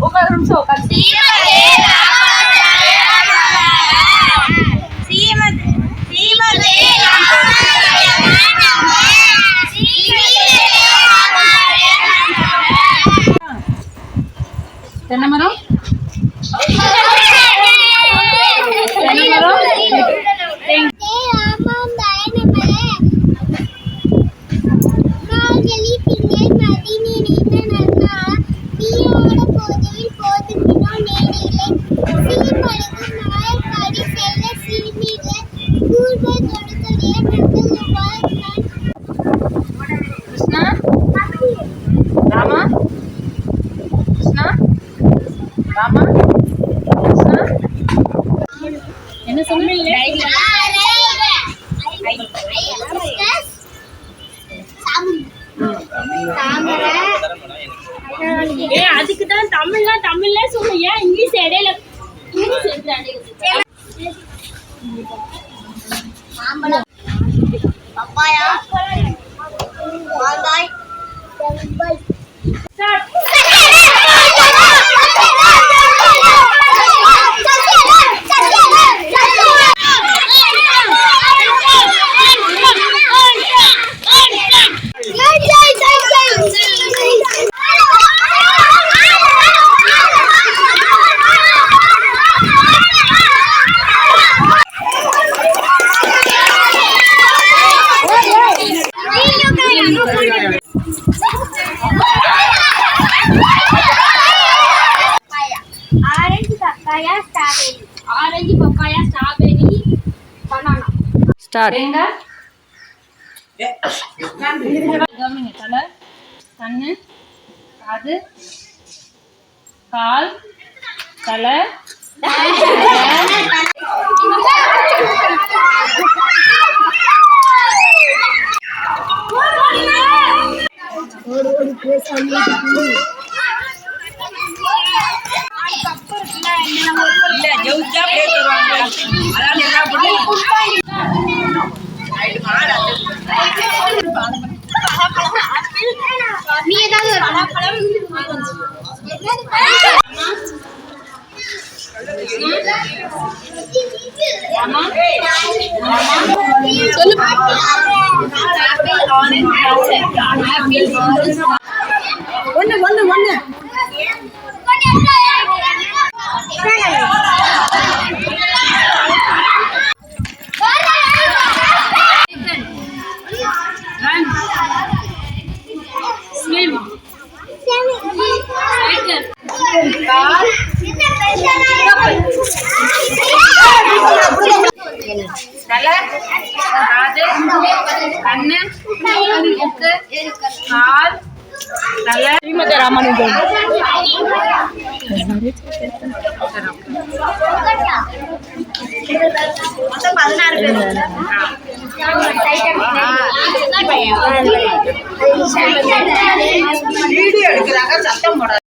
ஒரு நிமிஷம் உட்காந்து தென்னை மரம் என்ன சொன்னீங்க? அதுக்கு தான் தமிழ்ல சொல்லுங்க, இங்கிலீஷ் இடையில பப்பாயா மாங்காய் orange papaya strawberry banana start தலை கண்ணு காது கால் தலை நீ ஏதாவது ஒண்ணு ஒண்ணு ஒண்ணு கண்ணு கால் தலை ஸ்ரீமதி ராமானுஜன் வீடியோ எடுக்கிறாங்க சத்தம் போட